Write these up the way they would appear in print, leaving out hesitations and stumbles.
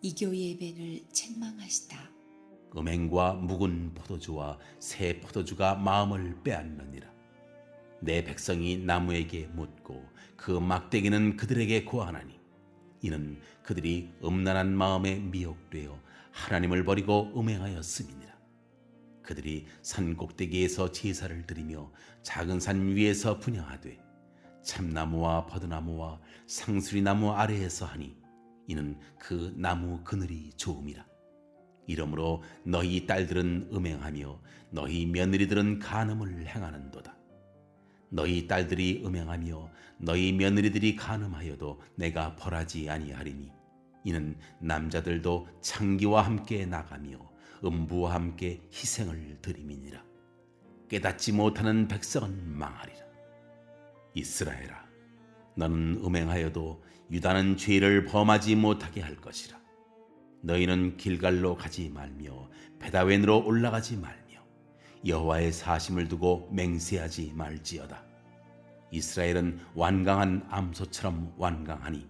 이교 예배를 책망하시다. 음행과 묵은 포도주와 새 포도주가 마음을 빼앗느니라. 내 백성이 나무에게 묻고 그 막대기는 그들에게 고하나니 이는 그들이 음란한 마음에 미혹되어 하나님을 버리고 음행하였음이니라. 그들이 산 꼭대기에서 제사를 드리며 작은 산 위에서 분향하되 참나무와 버드나무와 상수리나무 아래에서 하니 이는 그 나무 그늘이 좋음이라. 이러므로 너희 딸들은 음행하며 너희 며느리들은 간음을 행하는도다. 너희 딸들이 음행하며 너희 며느리들이 간음하여도 내가 벌하지 아니하리니 이는 남자들도 창기와 함께 나가며 음부와 함께 희생을 드림이니라. 깨닫지 못하는 백성은 망하리라. 이스라엘아, 너는 음행하여도 유다는 죄를 범하지 못하게 할 것이라. 너희는 길갈로 가지 말며 베다웬으로 올라가지 말며 여호와의 사심을 두고 맹세하지 말지어다. 이스라엘은 완강한 암소처럼 완강하니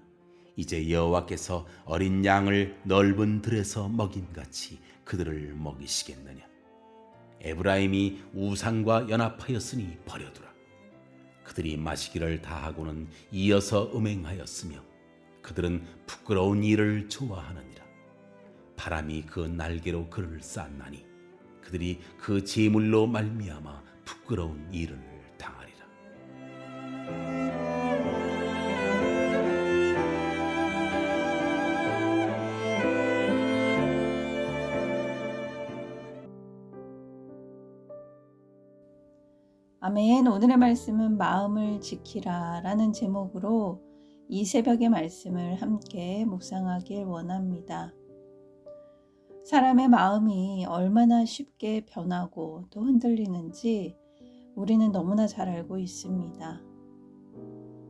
이제 여호와께서 어린 양을 넓은 들에서 먹임같이 그들을 먹이시겠느냐. 에브라임이 우상과 연합하였으니 버려두라. 그들이 마시기를 다하고는 이어서 음행하였으며 그들은 부끄러운 일을 좋아하느니라. 바람이 그 날개로 그를 쌌나니 그들이 그 제물로 말미암아 부끄러운 일을 당하리라. 아멘. 오늘의 말씀은 마음을 지키라 라는 제목으로 이 새벽의 말씀을 함께 묵상하길 원합니다. 사람의 마음이 얼마나 쉽게 변하고 또 흔들리는지 우리는 너무나 잘 알고 있습니다.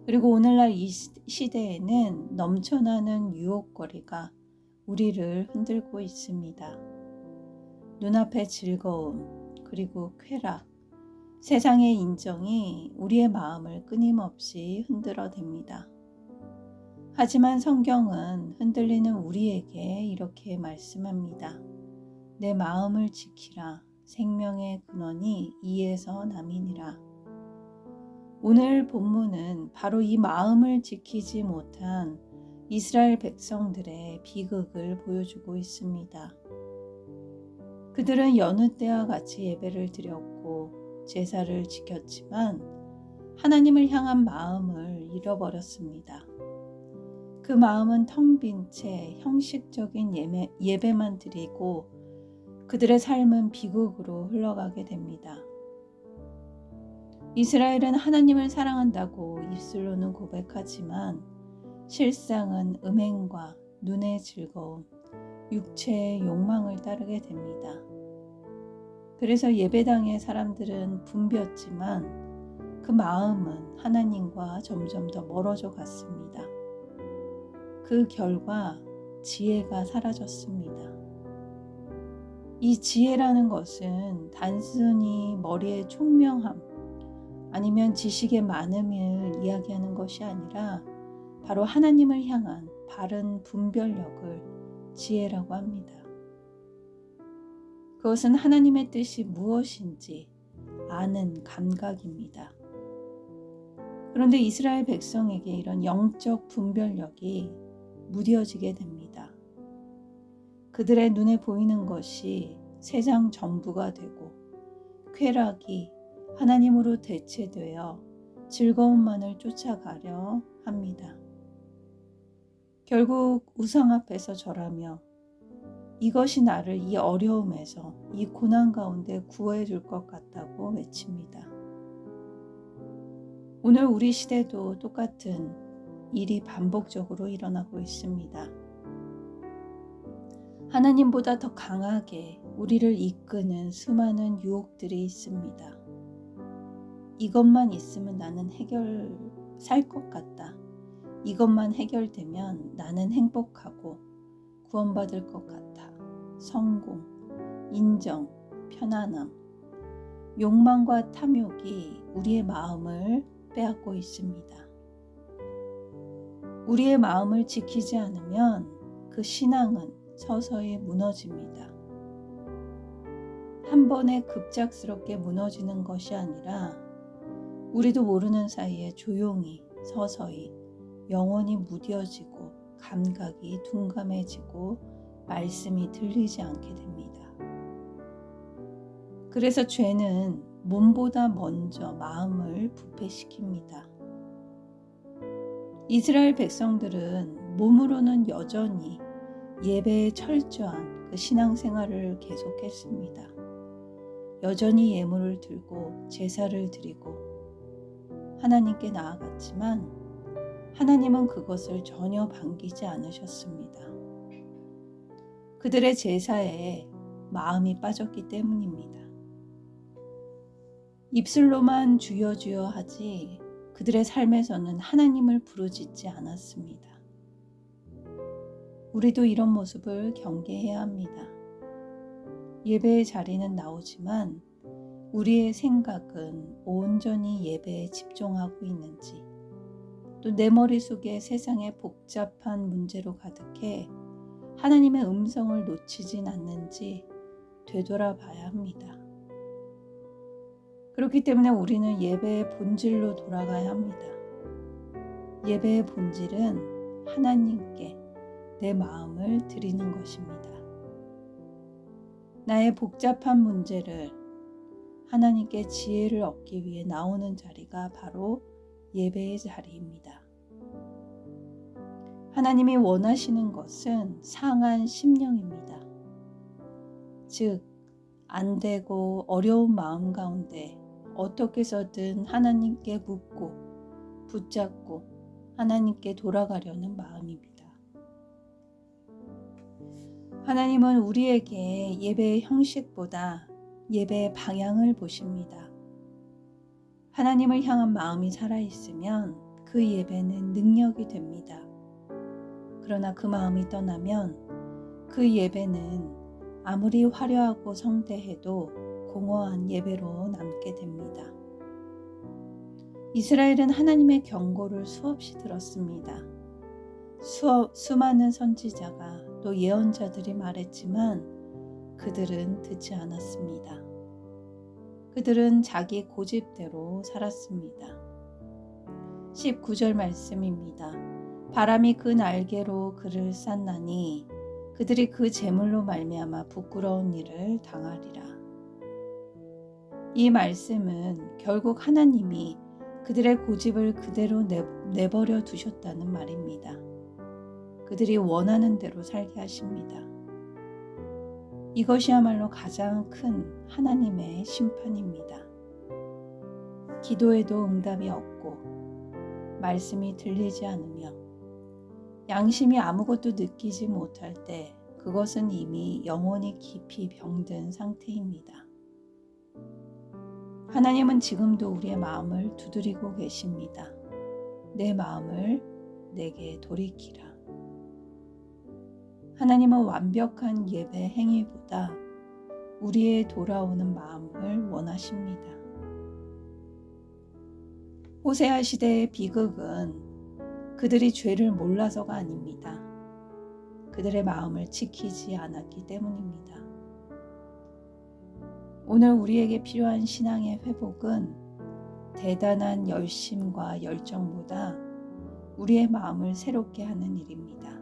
그리고 오늘날 이 시대에는 넘쳐나는 유혹거리가 우리를 흔들고 있습니다. 눈앞의 즐거움, 그리고 쾌락, 세상의 인정이 우리의 마음을 끊임없이 흔들어댑니다. 하지만 성경은 흔들리는 우리에게 이렇게 말씀합니다. 내 마음을 지키라. 생명의 근원이 이에서 남이니라. 오늘 본문은 바로 이 마음을 지키지 못한 이스라엘 백성들의 비극을 보여주고 있습니다. 그들은 여느 때와 같이 예배를 드렸고 제사를 지켰지만 하나님을 향한 마음을 잃어버렸습니다. 그 마음은 텅 빈 채 형식적인 예배만 드리고 그들의 삶은 비극으로 흘러가게 됩니다. 이스라엘은 하나님을 사랑한다고 입술로는 고백하지만 실상은 음행과 눈의 즐거움, 육체의 욕망을 따르게 됩니다. 그래서 예배당의 사람들은 붐볐지만 그 마음은 하나님과 점점 더 멀어져 갔습니다. 그 결과 지혜가 사라졌습니다. 이 지혜라는 것은 단순히 머리의 총명함 아니면 지식의 많음을 이야기하는 것이 아니라 바로 하나님을 향한 바른 분별력을 지혜라고 합니다. 그것은 하나님의 뜻이 무엇인지 아는 감각입니다. 그런데 이스라엘 백성에게 이런 영적 분별력이 무뎌지게 됩니다. 그들의 눈에 보이는 것이 세상 전부가 되고 쾌락이 하나님으로 대체되어 즐거움만을 쫓아가려 합니다. 결국 우상 앞에서 절하며 이것이 나를 이 어려움에서 이 고난 가운데 구해 줄 것 같다고 외칩니다. 오늘 우리 시대도 똑같은 일이 반복적으로 일어나고 있습니다. 하나님보다 더 강하게 우리를 이끄는 수많은 유혹들이 있습니다. 이것만 있으면 나는 살 것 같다. 이것만 해결되면 나는 행복하고 구원받을 것 같아. 성공, 인정, 편안함, 욕망과 탐욕이 우리의 마음을 빼앗고 있습니다. 우리의 마음을 지키지 않으면 그 그 신앙은 서서히 무너집니다. 한 번에 급작스럽게 무너지는 것이 아니라 우리도 모르는 사이에 조용히 서서히 영혼이 무뎌지고 감각이 둔감해지고 말씀이 들리지 않게 됩니다. 그래서 죄는 몸보다 먼저 마음을 부패시킵니다. 이스라엘 백성들은 몸으로는 여전히 예배에 철저한 그 신앙생활을 계속했습니다. 여전히 예물을 들고 제사를 드리고 하나님께 나아갔지만 하나님은 그것을 전혀 반기지 않으셨습니다. 그들의 제사에 마음이 빠졌기 때문입니다. 입술로만 주여 주여 하지 그들의 삶에서는 하나님을 부르짖지 않았습니다. 우리도 이런 모습을 경계해야 합니다. 예배의 자리는 나오지만 우리의 생각은 온전히 예배에 집중하고 있는지, 또 내 머릿속에 세상의 복잡한 문제로 가득해 하나님의 음성을 놓치진 않는지 되돌아봐야 합니다. 그렇기 때문에 우리는 예배의 본질로 돌아가야 합니다. 예배의 본질은 하나님께 내 마음을 드리는 것입니다. 나의 복잡한 문제를 하나님께 지혜를 얻기 위해 나오는 자리가 바로 예배의 자리입니다. 하나님이 원하시는 것은 상한 심령입니다. 즉, 안 되고 어려운 마음 가운데 어떻게 해서든 하나님께 묻고 붙잡고 하나님께 돌아가려는 마음입니다. 하나님은 우리에게 예배의 형식보다 예배의 방향을 보십니다. 하나님을 향한 마음이 살아있으면 그 예배는 능력이 됩니다. 그러나 그 마음이 떠나면 그 예배는 아무리 화려하고 성대해도 공허한 예배로 남게 됩니다. 이스라엘은 하나님의 경고를 수없이 들었습니다. 수많은 선지자가 또 예언자들이 말했지만 그들은 듣지 않았습니다. 그들은 자기 고집대로 살았습니다. 19절 말씀입니다. 바람이 그 날개로 그를 쌌나니 그들이 그 재물로 말미암아 부끄러운 일을 당하리라. 이 말씀은 결국 하나님이 그들의 고집을 그대로 내버려 두셨다는 말입니다. 그들이 원하는 대로 살게 하십니다. 이것이야말로 가장 큰 하나님의 심판입니다. 기도에도 응답이 없고 말씀이 들리지 않으며 양심이 아무것도 느끼지 못할 때 그것은 이미 영혼이 깊이 병든 상태입니다. 하나님은 지금도 우리의 마음을 두드리고 계십니다. 내 마음을 내게 돌이키라. 하나님은 완벽한 예배 행위보다 우리의 돌아오는 마음을 원하십니다. 호세아 시대의 비극은 그들이 죄를 몰라서가 아닙니다. 그들의 마음을 지키지 않았기 때문입니다. 오늘 우리에게 필요한 신앙의 회복은 대단한 열심과 열정보다 우리의 마음을 새롭게 하는 일입니다.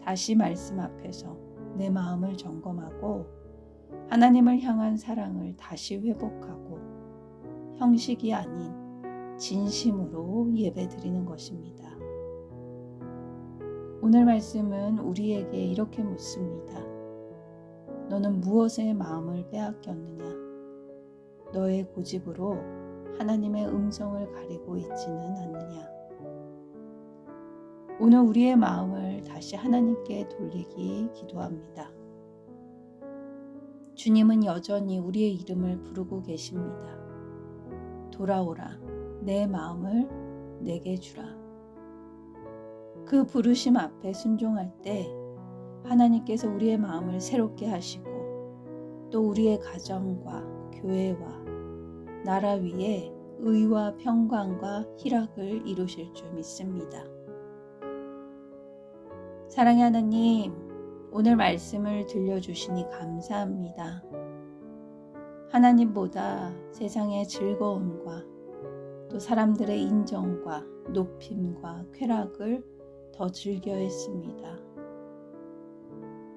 다시 말씀 앞에서 내 마음을 점검하고 하나님을 향한 사랑을 다시 회복하고 형식이 아닌 진심으로 예배드리는 것입니다. 오늘 말씀은 우리에게 이렇게 묻습니다. 너는 무엇에 마음을 빼앗겼느냐? 너의 고집으로 하나님의 음성을 가리고 있지는 않느냐? 오늘 우리의 마음을 다시 하나님께 돌리기 기도합니다. 주님은 여전히 우리의 이름을 부르고 계십니다. 돌아오라, 내 마음을 내게 주라. 그 부르심 앞에 순종할 때 하나님께서 우리의 마음을 새롭게 하시고 또 우리의 가정과 교회와 나라 위에 의와 평강과 희락을 이루실 줄 믿습니다. 사랑의 하나님, 오늘 말씀을 들려주시니 감사합니다. 하나님보다 세상의 즐거움과 또 사람들의 인정과 높임과 쾌락을 더 즐겨 했습니다.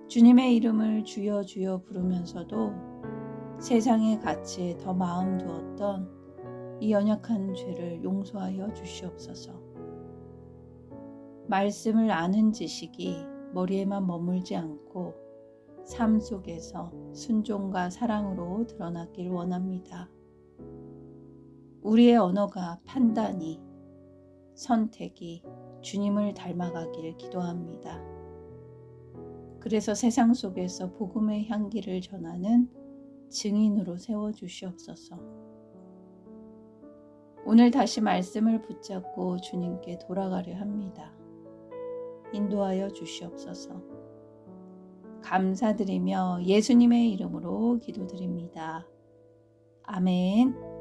주님의 이름을 주여 주여 부르면서도 세상의 가치에 더 마음 두었던 이 연약한 죄를 용서하여 주시옵소서. 말씀을 아는 지식이 머리에만 머물지 않고 삶 속에서 순종과 사랑으로 드러나길 원합니다. 우리의 언어가 판단이, 선택이 주님을 닮아가길 기도합니다. 그래서 세상 속에서 복음의 향기를 전하는 증인으로 세워주시옵소서. 오늘 다시 말씀을 붙잡고 주님께 돌아가려 합니다. 인도하여 주시옵소서. 감사드리며 예수님의 이름으로 기도드립니다. 아멘.